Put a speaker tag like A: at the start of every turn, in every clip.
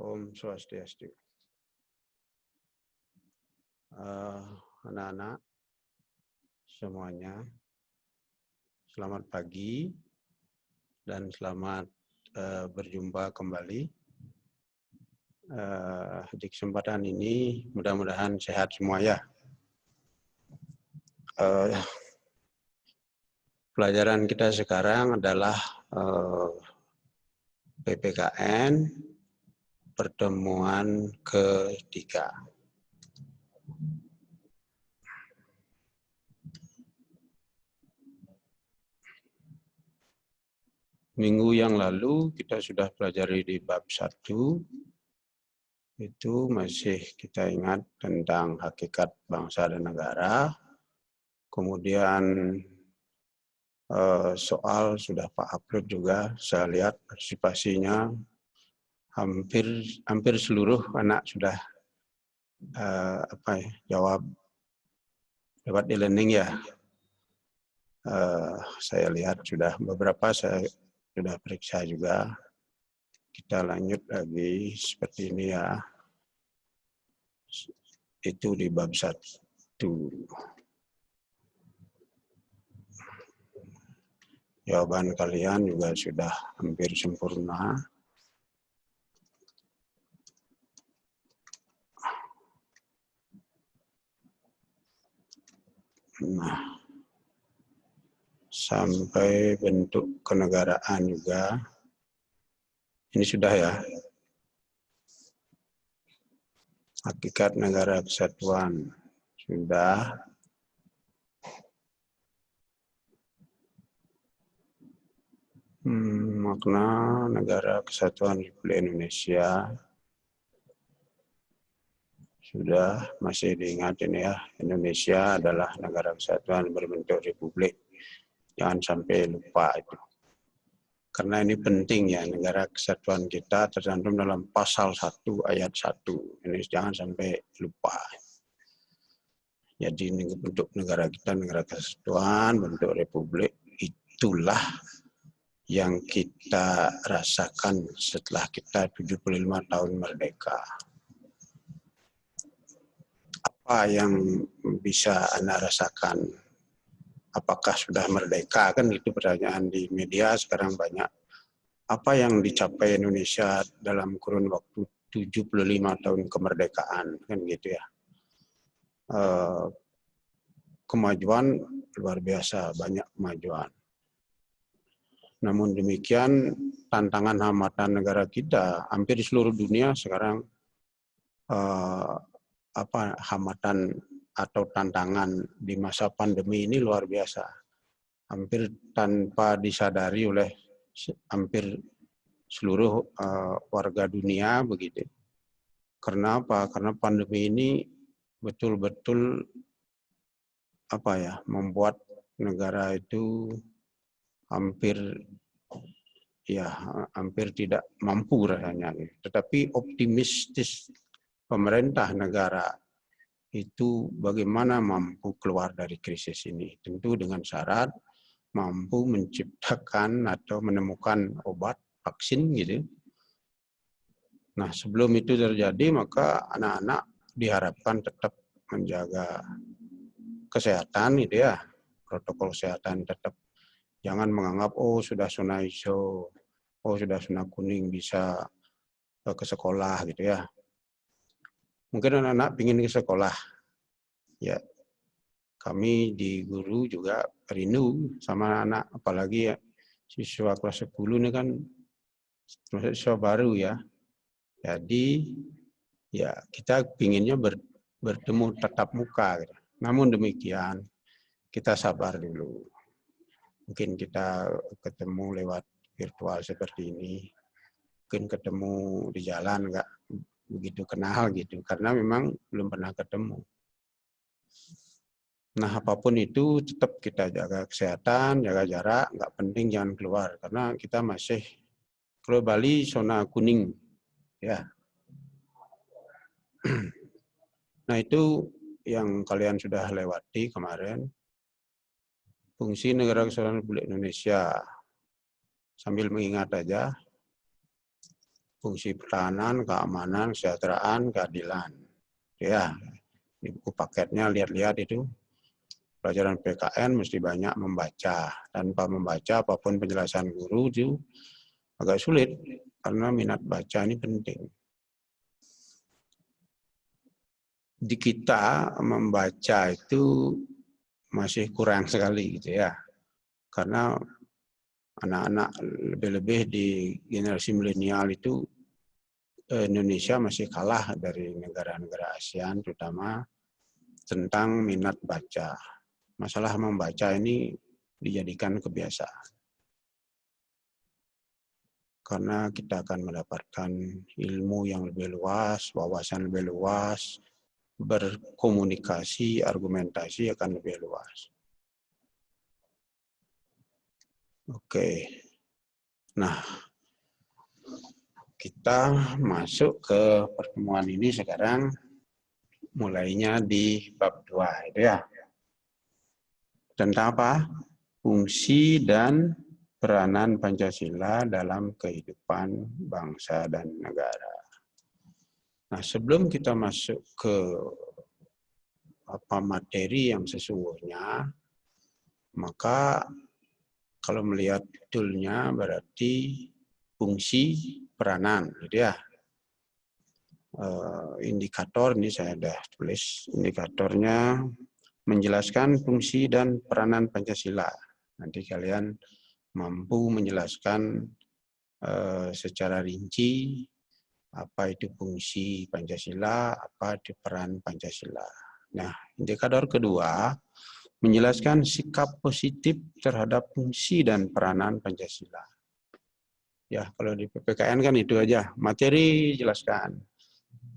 A: Om Swastiastu. Anak-anak semuanya, selamat pagi dan selamat berjumpa kembali. Di kesempatan ini mudah-mudahan sehat semua ya. Pelajaran kita sekarang adalah PPKN pertemuan ketiga. Minggu yang lalu kita sudah pelajari di bab 1, itu masih kita ingat tentang hakikat bangsa dan negara. Kemudian soal sudah Pak upload juga, saya lihat partisipasinya hampir seluruh anak sudah jawab lewat e-learning ya. Saya lihat sudah beberapa, saya sudah periksa juga. Kita lanjut lagi seperti ini ya. Itu di bab 1. Jawaban kalian juga sudah hampir sempurna. Nah, sampai bentuk kenegaraan juga. Ini sudah ya. Hakikat negara kesatuan sudah. Makna negara kesatuan Republik Indonesia sudah, masih diingat ini ya. Indonesia adalah negara kesatuan berbentuk republik. Jangan sampai lupa itu. Karena ini penting ya, negara kesatuan kita tercantum dalam pasal 1 ayat 1. Ini jangan sampai lupa. Jadi bentuk negara kita, negara kesatuan, bentuk republik, itulah yang kita rasakan setelah kita 75 tahun merdeka. Apa yang bisa Anda rasakan? Apakah sudah merdeka? Kan itu pertanyaan di media sekarang banyak. Apa yang dicapai Indonesia dalam kurun waktu 75 tahun kemerdekaan? Kan gitu ya. Kemajuan luar biasa, banyak kemajuan. Namun demikian, tantangan hambatan negara kita hampir di seluruh dunia sekarang hambatan atau tantangan di masa pandemi ini luar biasa. Hampir tanpa disadari oleh hampir seluruh warga dunia begitu. Karena apa? Karena pandemi ini betul-betul membuat negara itu hampir tidak mampu rasanya. Tetapi optimistis pemerintah negara itu bagaimana mampu keluar dari krisis ini. Tentu dengan syarat mampu menciptakan atau menemukan obat, vaksin gitu. Nah, sebelum itu terjadi maka anak-anak diharapkan tetap menjaga kesehatan gitu ya. Protokol kesehatan tetap. Jangan menganggap, sudah zona hijau, sudah zona kuning bisa ke sekolah gitu ya. Mungkin anak-anak ingin ke sekolah. Ya, kami di guru juga rindu sama anak, apalagi ya, siswa kelas 10 ini kan siswa baru ya. Jadi ya kita pinginnya bertemu tatap muka. Gitu. Namun demikian, kita sabar dulu. Mungkin kita ketemu lewat virtual seperti ini. Mungkin ketemu di jalan nggak begitu kenal gitu. Karena memang belum pernah ketemu. Nah, apapun itu tetap kita jaga kesehatan, jaga jarak. Nggak penting jangan keluar. Karena kita masih, kalau Bali zona kuning. Ya. Nah, itu yang kalian sudah lewati kemarin. Fungsi negara kesatuan Republik Indonesia. Sambil mengingat aja, fungsi pertahanan, keamanan, kesejahteraan, keadilan. Ya, di buku paketnya lihat-lihat itu. Pelajaran PKN mesti banyak membaca. Tanpa membaca apapun penjelasan guru itu agak sulit karena minat baca ini penting. Di kita membaca itu masih kurang sekali gitu ya. Karena anak-anak lebih-lebih di generasi milenial itu Indonesia masih kalah dari negara-negara ASEAN terutama tentang minat baca. Masalah membaca ini dijadikan kebiasaan. Karena kita akan mendapatkan ilmu yang lebih luas, wawasan lebih luas, berkomunikasi, argumentasi akan lebih luas. Oke. Nah, kita masuk ke pertemuan ini sekarang mulainya di bab 2 itu ya. Tentang apa? Fungsi dan peranan Pancasila dalam kehidupan bangsa dan negara. Nah, sebelum kita masuk ke materi yang sesungguhnya, maka kalau melihat judulnya berarti fungsi peranan, gitu ya. Indikator ini saya sudah tulis, indikatornya menjelaskan fungsi dan peranan Pancasila. Nanti kalian mampu menjelaskan secara rinci apa itu fungsi Pancasila, apa itu peran Pancasila. Nah, indikator kedua menjelaskan sikap positif terhadap fungsi dan peranan Pancasila. Ya, kalau di PPKN kan itu aja, materi jelaskan.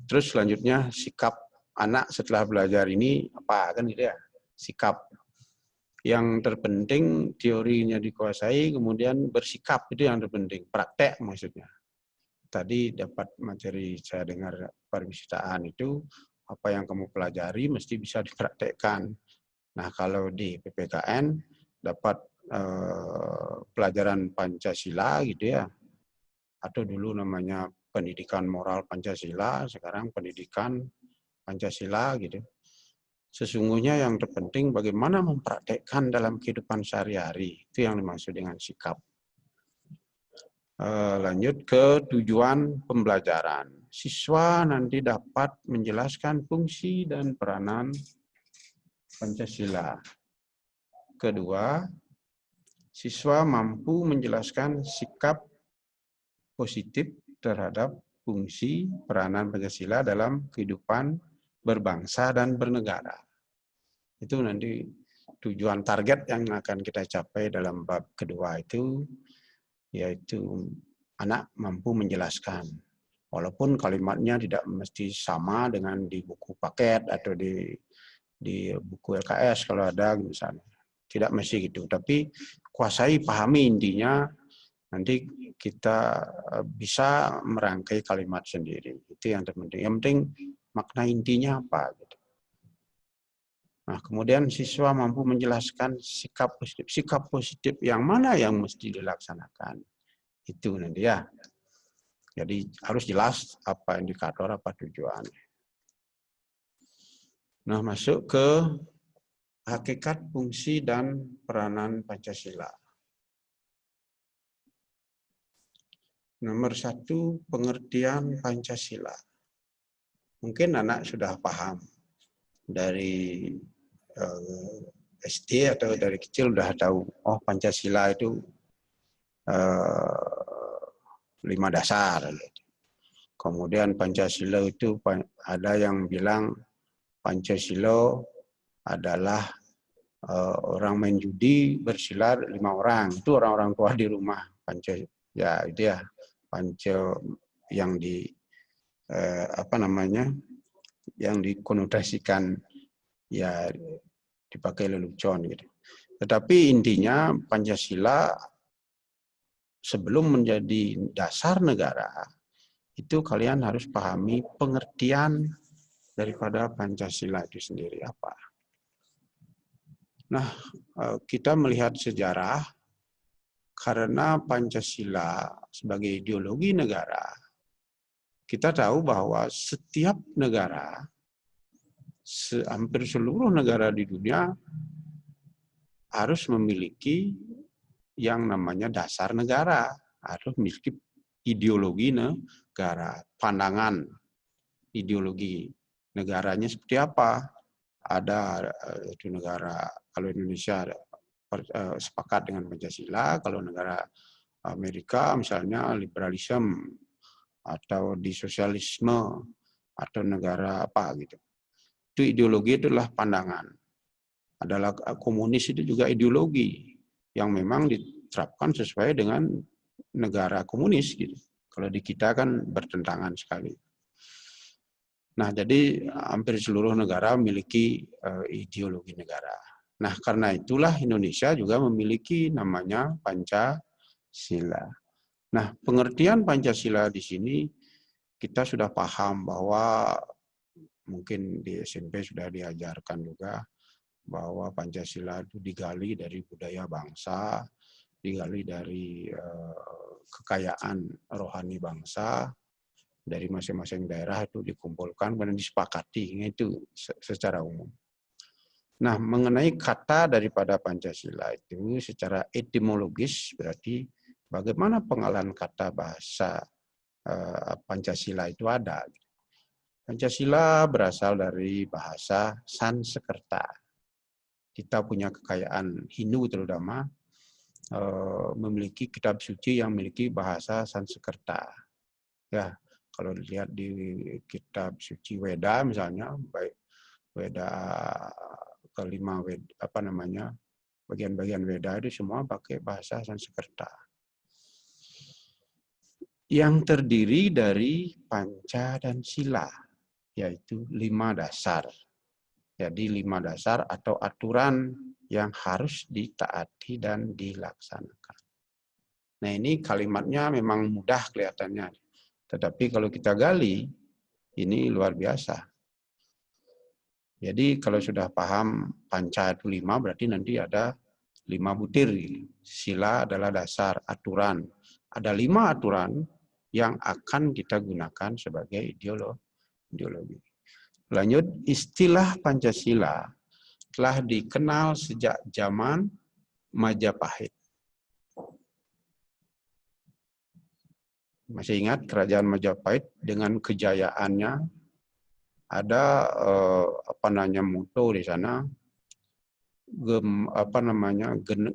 A: Terus selanjutnya sikap anak setelah belajar ini apa kan gitu ya, sikap. Yang terpenting teorinya dikuasai, kemudian bersikap itu yang terpenting, praktek maksudnya. Tadi dapat materi saya dengar pariwisata itu, apa yang kamu pelajari mesti bisa dipraktekkan. Nah, kalau di PPKN dapat pelajaran Pancasila gitu ya, atau dulu namanya pendidikan moral Pancasila, sekarang pendidikan Pancasila gitu. Sesungguhnya yang terpenting bagaimana mempraktekkan dalam kehidupan sehari-hari, itu yang dimaksud dengan sikap. Lanjut ke tujuan pembelajaran. Siswa nanti dapat menjelaskan fungsi dan peranan Pancasila. Kedua, siswa mampu menjelaskan sikap positif terhadap fungsi peranan Pancasila dalam kehidupan berbangsa dan bernegara. Itu nanti tujuan target yang akan kita capai dalam bab kedua itu, yaitu anak mampu menjelaskan. Walaupun kalimatnya tidak mesti sama dengan di buku paket atau di buku LKS kalau ada misalnya. Tidak mesti gitu, tapi kuasai, pahami intinya, nanti kita bisa merangkai kalimat sendiri. Itu yang terpenting. Yang penting makna intinya apa gitu. Nah, kemudian siswa mampu menjelaskan sikap positif. Sikap positif yang mana yang mesti dilaksanakan. Itu nanti ya. Jadi harus jelas apa indikator, apa tujuan. Nah, masuk ke hakikat, fungsi, dan peranan Pancasila. Nomor 1, pengertian Pancasila. Mungkin anak sudah paham dari SD atau dari kecil udah tahu, oh Pancasila itu 5 dasar. Kemudian Pancasila itu ada yang bilang Pancasila adalah orang main judi bersilar 5 orang. Itu orang-orang tua di rumah. Ya itu ya, Panca yang yang dikonotasikan ya dipakai lelucon gitu. Tetapi intinya Pancasila sebelum menjadi dasar negara, itu kalian harus pahami pengertian daripada Pancasila itu sendiri apa. Nah, kita melihat sejarah, karena Pancasila sebagai ideologi negara, kita tahu bahwa setiap negara, hampir seluruh negara di dunia harus memiliki yang namanya dasar negara, harus memiliki ideologi negara, pandangan ideologi negaranya seperti apa. Ada itu negara, kalau Indonesia sepakat dengan Pancasila, kalau negara Amerika misalnya liberalisme, atau di sosialisme, atau negara apa gitu. Itu ideologi, itulah pandangan. Adalah komunis itu juga ideologi yang memang diterapkan sesuai dengan negara komunis gitu. Kalau di kita kan bertentangan sekali. Nah, jadi hampir seluruh negara memiliki ideologi negara. Nah, karena itulah Indonesia juga memiliki namanya Pancasila. Nah, pengertian Pancasila di sini kita sudah paham bahwa mungkin di SMP sudah diajarkan juga bahwa Pancasila itu digali dari budaya bangsa, digali dari kekayaan rohani bangsa, dari masing-masing daerah itu dikumpulkan dan disepakati, itu secara umum. Nah, mengenai kata daripada Pancasila itu secara etimologis berarti bagaimana pengalaman kata bahasa Pancasila itu ada. Pancasila berasal dari bahasa Sanskerta. Kita punya kekayaan Hindu terutama memiliki kitab suci yang memiliki bahasa Sanskerta. Ya, kalau dilihat di kitab suci Weda misalnya, baik Weda kelima, apa namanya, bagian-bagian Weda itu semua pakai bahasa Sanskerta. Yang terdiri dari Panca dan Sila, yaitu 5 dasar. Jadi 5 dasar atau aturan yang harus ditaati dan dilaksanakan. Nah, ini kalimatnya memang mudah kelihatannya. Tetapi kalau kita gali, ini luar biasa. Jadi kalau sudah paham Panca itu 5, berarti nanti ada 5 butir. Sila adalah dasar, aturan. Ada 5 aturan yang akan kita gunakan sebagai ideologi. Lanjut, istilah Pancasila telah dikenal sejak zaman Majapahit. Masih ingat kerajaan Majapahit dengan kejayaannya? Ada apa namanya moto di sana,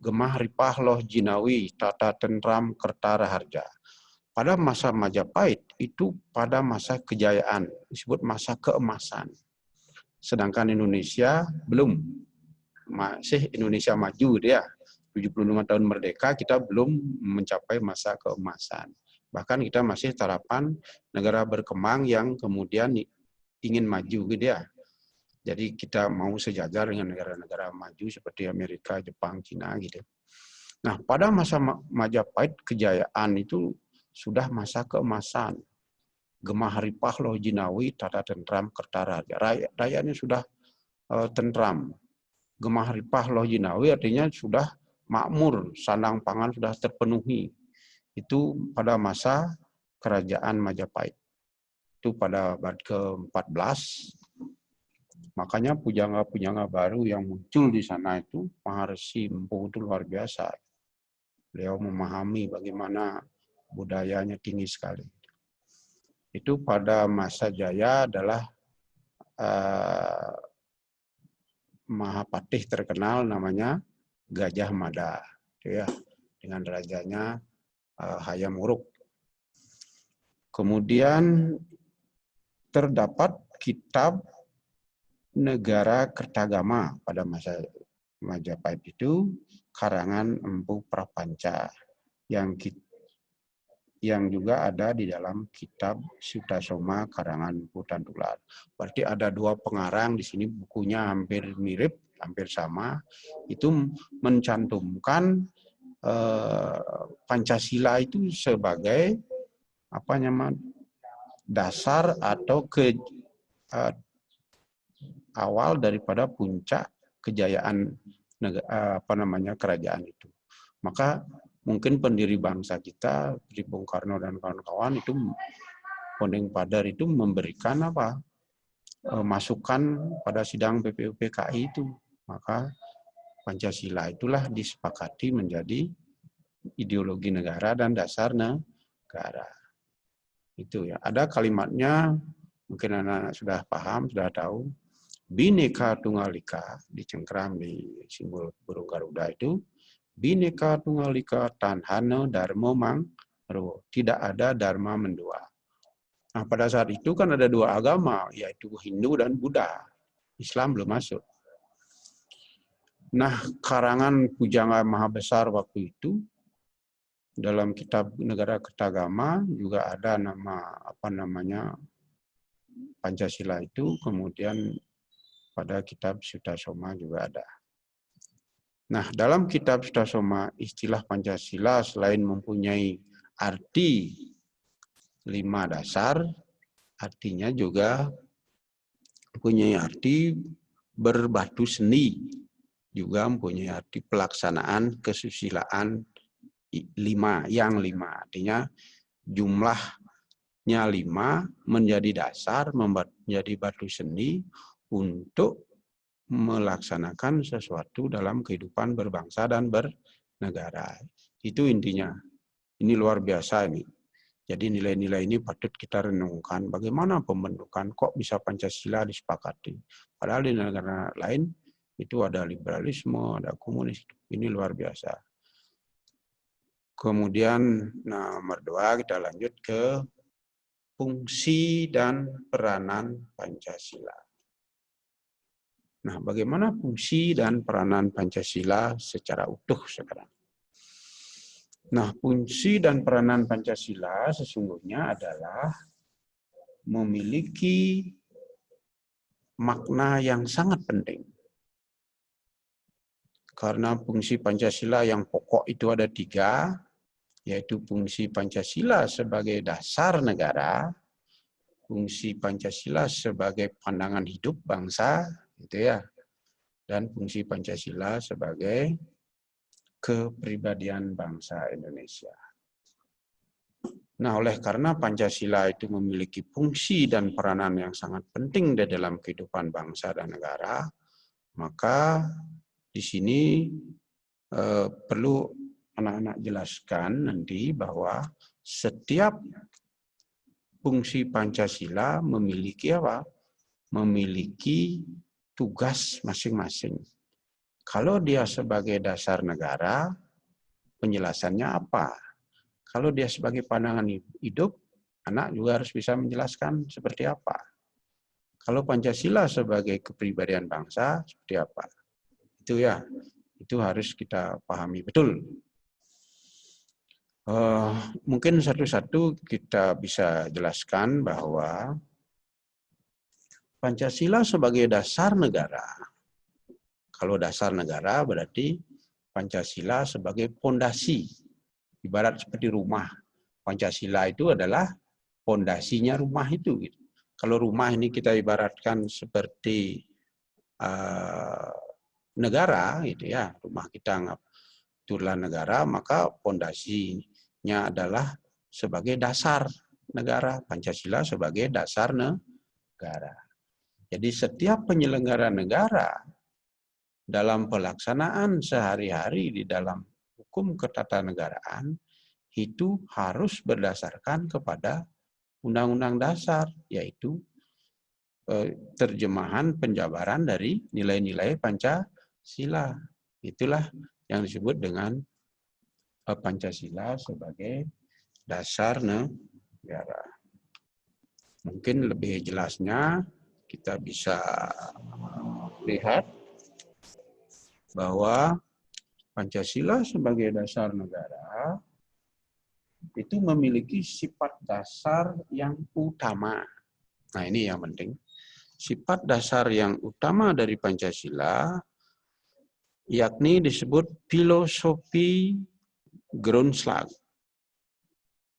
A: gemah ripah loh jinawi, tata tentram kertara harja. Pada masa Majapahit itu pada masa kejayaan, disebut masa keemasan. Sedangkan Indonesia belum, masih Indonesia maju dia. 75 tahun merdeka kita belum mencapai masa keemasan. Bahkan kita masih tarapan negara berkembang yang kemudian ingin maju gitu ya. Jadi kita mau sejajar dengan negara-negara maju seperti Amerika, Jepang, Cina gitu. Nah, pada masa Majapahit kejayaan itu sudah masa keemasan. Gemah ripah loh jinawi, tata tentram kertara. Rakyatnya sudah tentram. Gemah ripah loh jinawi artinya sudah makmur, sandang pangan sudah terpenuhi. Itu pada masa kerajaan Majapahit. Itu pada abad ke-14. Makanya pujangga-pujangga baru yang muncul di sana itu, Maharsi Empu itu luar biasa. Beliau memahami bagaimana budayanya tinggi sekali. Itu pada masa Jaya adalah Mahapatih terkenal namanya Gajah Mada, ya, dengan rajanya Hayam Wuruk. Kemudian terdapat kitab Negara Kertagama pada masa Majapahit itu, karangan Empu Prapanca yang juga ada di dalam kitab Sutasoma karangan Empu Tantular. Berarti ada 2 pengarang di sini, bukunya hampir mirip, hampir sama. Itu mencantumkan Pancasila itu sebagai apa namanya dasar atau awal daripada puncak kejayaan kerajaan itu. Maka mungkin pendiri bangsa kita, seperti Bung Karno dan kawan-kawan itu Pondeng Padar itu memberikan apa? Masukan pada sidang PPUPKI itu. Maka Pancasila itulah disepakati menjadi ideologi negara dan dasar negara. Itu ya. Ada kalimatnya, mungkin anak-anak sudah paham, sudah tahu. Bhinneka Tunggal Ika, dicengkram di simbol burung Garuda itu. Bhinneka Tunggal Ika Tanhana Dharma Mangro. Tidak ada dharma mendua. Nah, pada saat itu kan ada dua agama, yaitu Hindu dan Buddha. Islam belum masuk. Nah, karangan Pujangga Maha Besar waktu itu, dalam kitab Negara Kertagama juga ada nama, Pancasila itu, kemudian pada kitab Sutasoma juga ada. Nah, dalam kitab Sutasoma, istilah Pancasila selain mempunyai arti 5 dasar, artinya juga mempunyai arti berbatu seni, juga mempunyai arti pelaksanaan kesusilaan 5, artinya jumlahnya 5 menjadi dasar, menjadi batu seni untuk melaksanakan sesuatu dalam kehidupan berbangsa dan bernegara. Itu intinya. Ini luar biasa ini. Jadi nilai-nilai ini patut kita renungkan. Bagaimana pembentukan, kok bisa Pancasila disepakati? Padahal di negara lain itu ada liberalisme, ada komunis. Ini luar biasa. Kemudian nomor 2 kita lanjut ke fungsi dan peranan Pancasila. Nah, bagaimana fungsi dan peranan Pancasila secara utuh sekarang? Nah, fungsi dan peranan Pancasila sesungguhnya adalah memiliki makna yang sangat penting. Karena fungsi Pancasila yang pokok itu ada 3, yaitu fungsi Pancasila sebagai dasar negara, fungsi Pancasila sebagai pandangan hidup bangsa, gitu ya, dan fungsi Pancasila sebagai kepribadian bangsa Indonesia. Nah, oleh karena Pancasila itu memiliki fungsi dan peranan yang sangat penting di dalam kehidupan bangsa dan negara, maka di sini perlu anak-anak jelaskan nanti bahwa setiap fungsi Pancasila memiliki apa? Memiliki tugas masing-masing. Kalau dia sebagai dasar negara, penjelasannya apa? Kalau dia sebagai pandangan hidup, anak juga harus bisa menjelaskan seperti apa. Kalau Pancasila sebagai kepribadian bangsa, seperti apa? Itu ya, itu harus kita pahami betul. Mungkin satu-satu kita bisa jelaskan bahwa Pancasila sebagai dasar negara. Kalau dasar negara berarti Pancasila sebagai fondasi. Ibarat seperti rumah. Pancasila itu adalah fondasinya rumah itu. Kalau rumah ini kita ibaratkan seperti negara, gitu ya, rumah kita anggap itulah negara, maka fondasinya adalah sebagai dasar negara. Pancasila sebagai dasar negara. Jadi setiap penyelenggara negara dalam pelaksanaan sehari-hari di dalam hukum ketatanegaraan itu harus berdasarkan kepada Undang-Undang Dasar, yaitu terjemahan penjabaran dari nilai-nilai Pancasila. Itulah yang disebut dengan Pancasila sebagai dasar negara. Mungkin lebih jelasnya kita bisa lihat bahwa Pancasila sebagai dasar negara itu memiliki sifat dasar yang utama. Nah, ini yang penting. Sifat dasar yang utama dari Pancasila yakni disebut filosofi Grundslag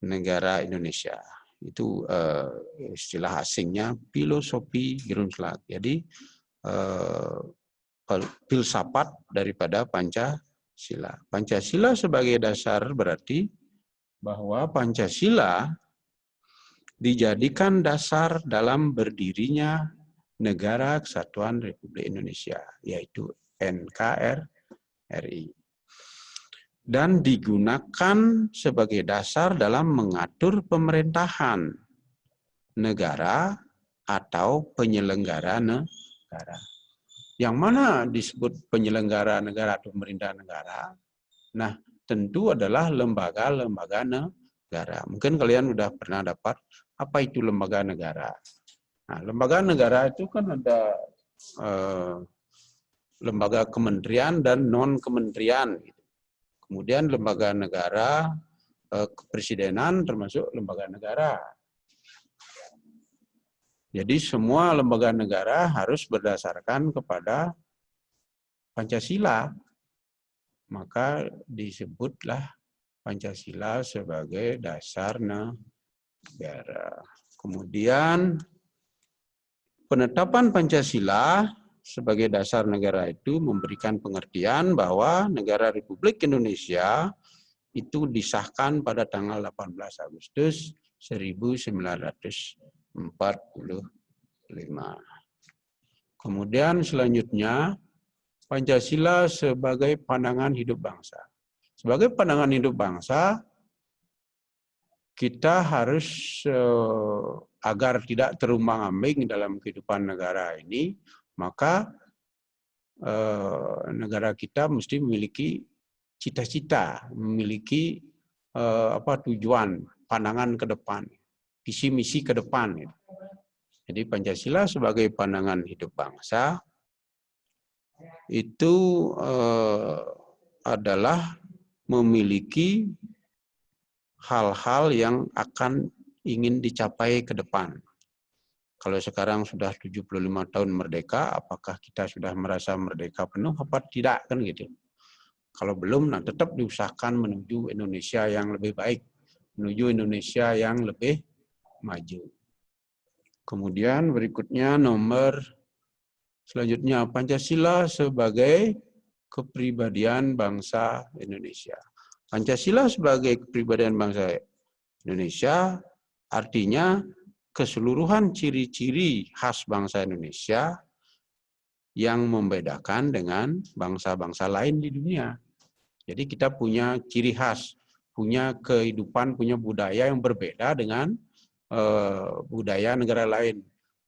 A: negara Indonesia. Itu istilah asingnya filosofi Grundslag. Jadi filsafat daripada Pancasila. Pancasila sebagai dasar berarti bahwa Pancasila dijadikan dasar dalam berdirinya Negara Kesatuan Republik Indonesia, yaitu NKRI. Dan digunakan sebagai dasar dalam mengatur pemerintahan negara atau penyelenggara negara. Yang mana disebut penyelenggara negara atau pemerintah negara? Nah, tentu adalah lembaga-lembaga negara. Mungkin kalian sudah pernah dapat apa itu lembaga negara. Nah, lembaga negara itu kan ada lembaga kementerian dan non-kementerian. Kemudian lembaga negara, kepresidenan termasuk lembaga negara. Jadi semua lembaga negara harus berdasarkan kepada Pancasila. Maka disebutlah Pancasila sebagai dasar negara. Kemudian penetapan Pancasila sebagai dasar negara itu memberikan pengertian bahwa negara Republik Indonesia itu disahkan pada tanggal 18 Agustus 1945. Kemudian selanjutnya Pancasila sebagai pandangan hidup bangsa. Sebagai pandangan hidup bangsa, kita harus agar tidak terumbang-ambing dalam kehidupan negara ini, maka negara kita mesti memiliki cita-cita, memiliki tujuan, pandangan ke depan, visi misi ke depan. Jadi Pancasila sebagai pandangan hidup bangsa itu adalah memiliki hal-hal yang akan ingin dicapai ke depan. Kalau sekarang sudah 75 tahun merdeka, apakah kita sudah merasa merdeka penuh apa tidak, kan gitu. Kalau belum, nah tetap diusahakan menuju Indonesia yang lebih baik, menuju Indonesia yang lebih maju. Kemudian berikutnya nomor selanjutnya, Pancasila sebagai kepribadian bangsa Indonesia. Pancasila sebagai kepribadian bangsa Indonesia artinya keseluruhan ciri-ciri khas bangsa Indonesia yang membedakan dengan bangsa-bangsa lain di dunia. Jadi kita punya ciri khas, punya kehidupan, punya budaya yang berbeda dengan budaya negara lain.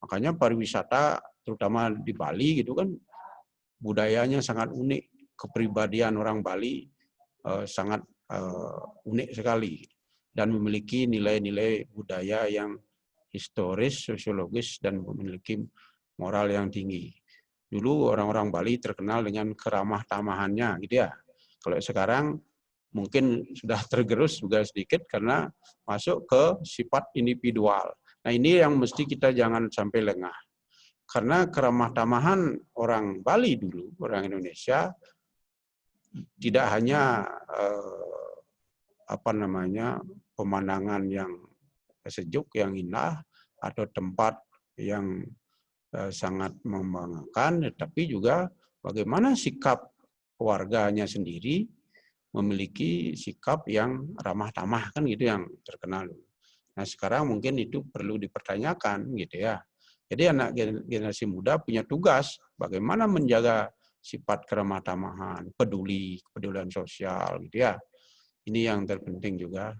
A: Makanya pariwisata terutama di Bali gitu kan budayanya sangat unik, kepribadian orang Bali sangat unik sekali dan memiliki nilai-nilai budaya yang historis, sosiologis dan memiliki moral yang tinggi. Dulu orang-orang Bali terkenal dengan keramah tamahannya gitu ya. Kalau sekarang mungkin sudah tergerus juga sedikit karena masuk ke sifat individual. Nah, ini yang mesti kita jangan sampai lengah. Karena keramah tamahan orang Bali dulu, orang Indonesia, tidak hanya pemandangan yang sejuk, yang indah, atau tempat yang sangat membanggakan, tetapi juga bagaimana sikap warganya sendiri memiliki sikap yang ramah tamah, kan gitu yang terkenal. Nah sekarang mungkin itu perlu dipertanyakan gitu ya. Jadi anak generasi muda punya tugas bagaimana menjaga sifat keramah tamahan, kepedulian sosial gitu ya. Ini yang terpenting juga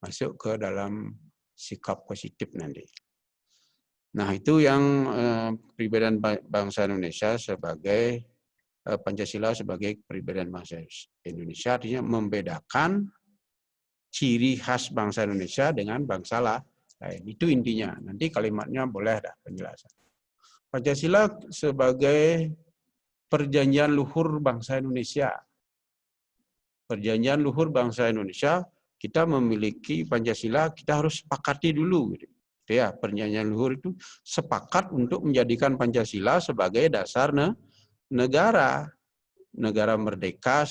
A: masuk ke dalam sikap positif nanti. Nah itu yang kepribadian bangsa Indonesia sebagai Pancasila sebagai kepribadian bangsa Indonesia, artinya membedakan ciri khas bangsa Indonesia dengan bangsa lain. Itu intinya. Nanti kalimatnya boleh dah penjelasan. Pancasila sebagai perjanjian luhur bangsa Indonesia. Perjanjian luhur bangsa Indonesia, kita memiliki Pancasila, kita harus sepakati dulu. Ya, perjanjian luhur itu sepakat untuk menjadikan Pancasila sebagai dasar negara merdeka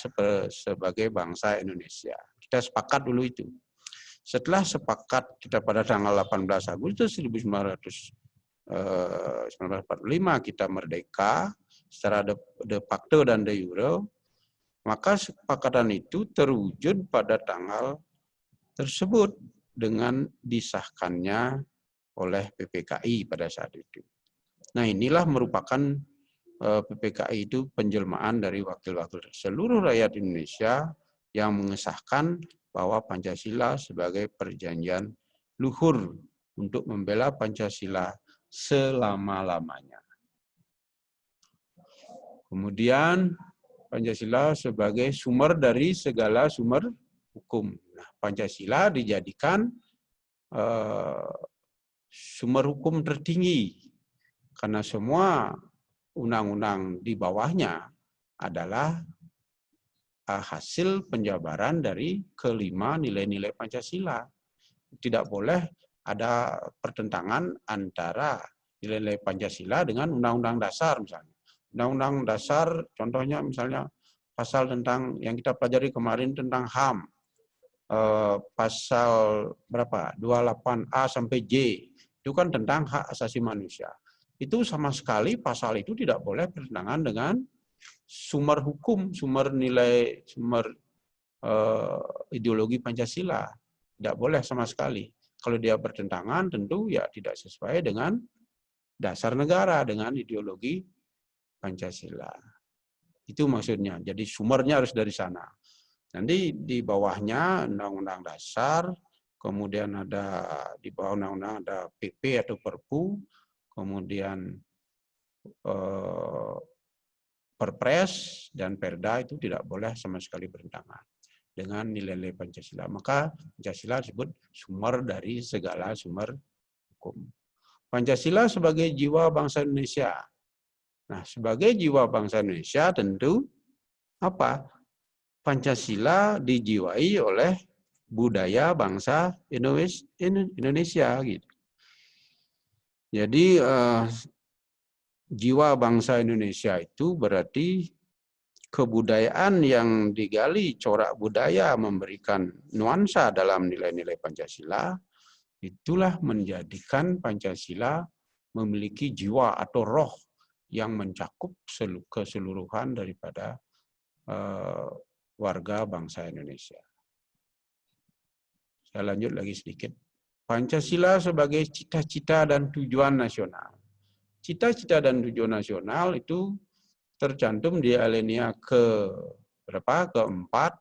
A: sebagai bangsa Indonesia. Kita sepakat dulu itu. Setelah sepakat kita pada tanggal 18 Agustus 1945 kita merdeka secara de facto dan de jure, maka kesepakatan itu terwujud pada tanggal tersebut dengan disahkannya oleh PPKI pada saat itu. Nah, inilah merupakan PPKI itu penjelmaan dari wakil-wakil seluruh rakyat Indonesia yang mengesahkan bahwa Pancasila sebagai perjanjian luhur untuk membela Pancasila selama-lamanya. Kemudian Pancasila sebagai sumber dari segala sumber hukum. Nah, Pancasila dijadikan sumber hukum tertinggi karena semua undang-undang di bawahnya adalah hasil penjabaran dari kelima nilai-nilai Pancasila. Tidak boleh ada pertentangan antara nilai-nilai Pancasila dengan Undang-Undang Dasar misalnya. Undang-Undang Dasar contohnya misalnya pasal tentang yang kita pelajari kemarin tentang HAM. Pasal berapa? 28A sampai J. Itu kan tentang hak asasi manusia. Itu sama sekali pasal itu tidak boleh bertentangan dengan sumber hukum, sumber nilai, sumber ideologi Pancasila. Tidak boleh sama sekali. Kalau dia bertentangan tentu ya tidak sesuai dengan dasar negara, dengan ideologi Pancasila. Itu maksudnya. Jadi sumbernya harus dari sana. Nanti di bawahnya Undang-Undang Dasar, kemudian ada di bawah Undang-Undang ada PP atau Perpu, kemudian Perpres dan Perda itu tidak boleh sama sekali bertentangan dengan nilai-nilai Pancasila. Maka Pancasila disebut sumber dari segala sumber hukum. Pancasila sebagai jiwa bangsa Indonesia. Nah, sebagai jiwa bangsa Indonesia tentu apa? Pancasila dijiwai oleh budaya bangsa Indonesia gitu. Jadi jiwa bangsa Indonesia itu berarti kebudayaan yang digali corak budaya memberikan nuansa dalam nilai-nilai Pancasila, itulah menjadikan Pancasila memiliki jiwa atau roh yang mencakup keseluruhan daripada warga bangsa Indonesia. Saya lanjut lagi sedikit. Pancasila sebagai cita-cita dan tujuan nasional. Cita-cita dan tujuan nasional itu tercantum di alinea keempat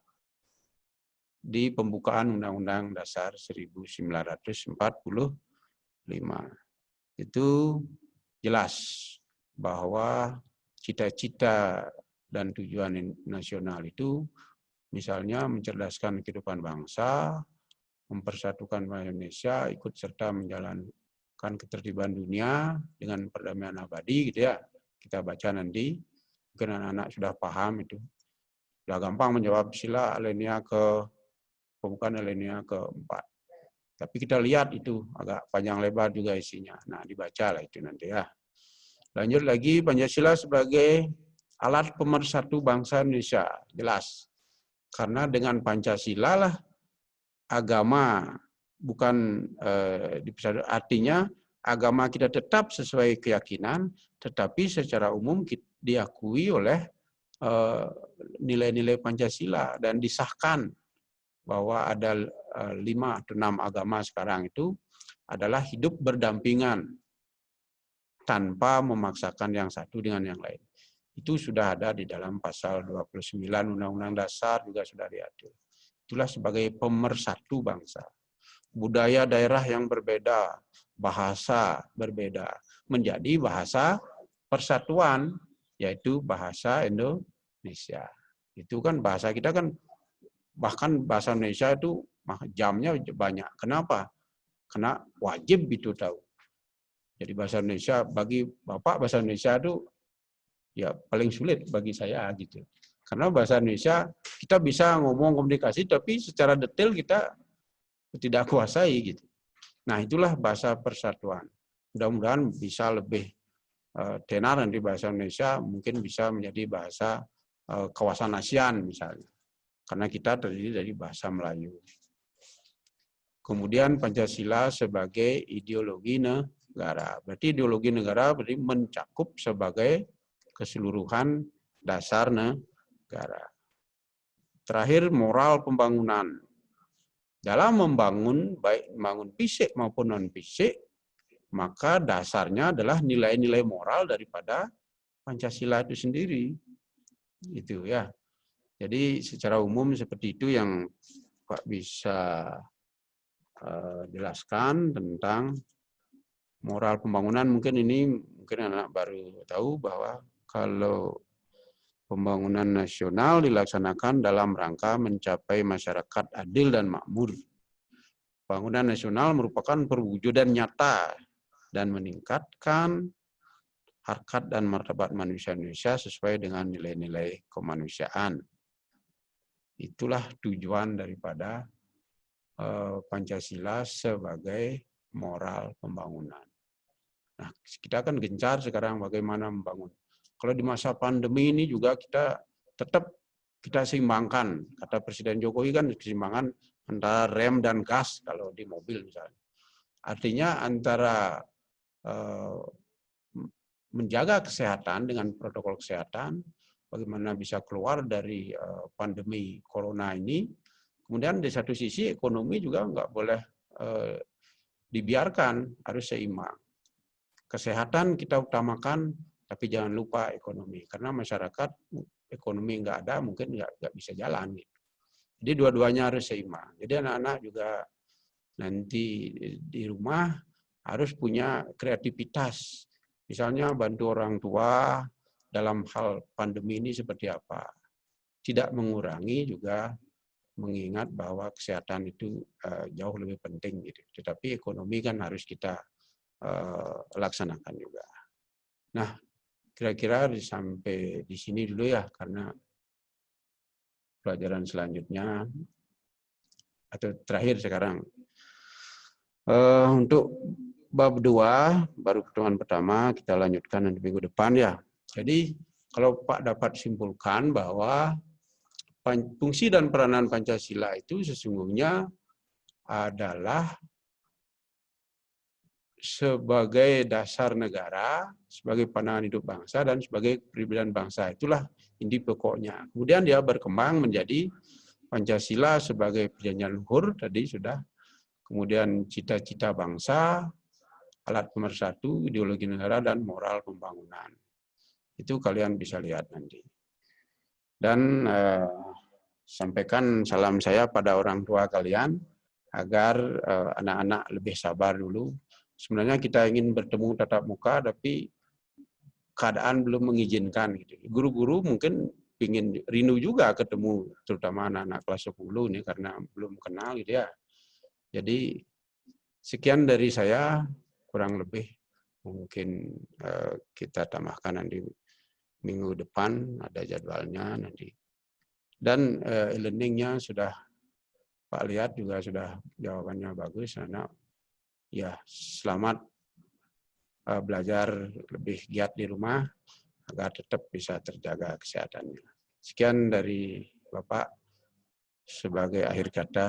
A: di pembukaan Undang-Undang Dasar 1945. Itu jelas bahwa cita-cita dan tujuan nasional itu misalnya mencerdaskan kehidupan bangsa, mempersatukan bangsa Indonesia, ikut serta menjalankan ketertiban dunia dengan perdamaian abadi, gitu ya. Kita baca nanti, mungkin anak-anak sudah paham itu. Sudah gampang menjawab sila alinea pembukaan alinea keempat. Tapi kita lihat itu agak panjang lebar juga isinya. Nah, dibaca lah itu nanti ya. Lanjut lagi, Pancasila sebagai alat pemersatu bangsa Indonesia. Jelas. Karena dengan Pancasila lah agama bukan artinya agama kita tetap sesuai keyakinan, tetapi secara umum diakui oleh nilai-nilai Pancasila dan disahkan bahwa ada 5 atau 6 agama sekarang itu adalah hidup berdampingan tanpa memaksakan yang satu dengan yang lain. Itu sudah ada di dalam pasal 29 Undang-Undang Dasar juga sudah diatur. Itulah sebagai pemersatu bangsa. Budaya daerah yang berbeda, bahasa berbeda, menjadi bahasa persatuan, yaitu bahasa Indonesia. Itu kan bahasa kita kan, bahkan bahasa Indonesia itu jamnya banyak. Kenapa? Karena wajib itu tahu. Jadi bahasa Indonesia, bagi Bapak bahasa Indonesia itu ya paling sulit bagi saya gitu. Karena bahasa Indonesia kita bisa ngomong komunikasi tapi secara detail kita tidak kuasai gitu. Nah, itulah bahasa persatuan. Mudah-mudahan bisa lebih tenar nanti bahasa Indonesia, mungkin bisa menjadi bahasa kawasan ASEAN misalnya. Karena kita terdiri dari bahasa Melayu. Kemudian Pancasila sebagai ideologi negara. Berarti ideologi negara berarti mencakup sebagai keseluruhan dasar negara. Terakhir, moral pembangunan. Dalam membangun, baik membangun fisik maupun non-fisik, maka dasarnya adalah nilai-nilai moral daripada Pancasila itu sendiri. Itu ya. Jadi secara umum seperti itu yang Pak bisa jelaskan tentang moral pembangunan. Mungkin anak baru tahu bahwa kalau pembangunan nasional dilaksanakan dalam rangka mencapai masyarakat adil dan makmur. Pembangunan nasional merupakan perwujudan nyata dan meningkatkan harkat dan martabat manusia Indonesia sesuai dengan nilai-nilai kemanusiaan. Itulah tujuan daripada Pancasila sebagai moral pembangunan. Nah, kita akan gencar sekarang bagaimana membangun. Kalau di masa pandemi ini juga kita tetap seimbangkan. Kata Presiden Jokowi kan keseimbangan antara rem dan gas kalau di mobil misalnya. Artinya antara menjaga kesehatan dengan protokol kesehatan, bagaimana bisa keluar dari pandemi corona ini. Kemudian di satu sisi ekonomi juga nggak boleh dibiarkan, harus seimbang. Kesehatan kita utamakan, tapi jangan lupa ekonomi. Karena masyarakat ekonomi nggak ada, mungkin nggak bisa jalan. Gitu. Jadi dua-duanya harus seimbang. Jadi anak-anak juga nanti di rumah harus punya kreativitas. Misalnya bantu orang tua dalam hal pandemi ini seperti apa. Tidak mengurangi juga mengingat bahwa kesehatan itu jauh lebih penting gitu. Tetapi ekonomi kan harus kita laksanakan juga. Nah, kira-kira sampai di sini dulu ya, karena pelajaran selanjutnya atau terakhir sekarang. Untuk bab 2, baru pertemuan pertama, kita lanjutkan nanti minggu depan ya. Jadi, kalau Pak dapat simpulkan bahwa fungsi dan peranan Pancasila itu sesungguhnya adalah sebagai dasar negara, sebagai pandangan hidup bangsa, dan sebagai kepribadian bangsa. Itulah inti pokoknya. Kemudian dia berkembang menjadi Pancasila sebagai perjanjian luhur, tadi sudah. Kemudian cita-cita bangsa, alat pemersatu, ideologi negara, dan moral pembangunan. Itu kalian bisa lihat nanti. Dan sampaikan salam saya pada orang tua kalian agar anak-anak lebih sabar dulu. Sebenarnya kita ingin bertemu tatap muka, tapi keadaan belum mengizinkan. Gitu. Guru-guru mungkin ingin rindu juga ketemu, terutama anak-anak kelas 10 ini karena belum kenal gitu ya. Jadi sekian dari saya, kurang lebih mungkin kita tambahkan nanti minggu depan ada jadwalnya nanti. Dan e-learningnya sudah Pak lihat juga sudah jawabannya bagus. Anak ya selamat belajar lebih giat di rumah agar tetap bisa terjaga kesehatannya. Sekian dari Bapak sebagai akhir kata.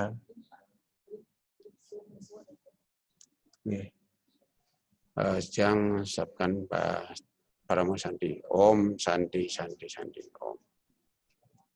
A: Siang sabkan Pak Paramo Santi. Om Santi Santi Santi. Om.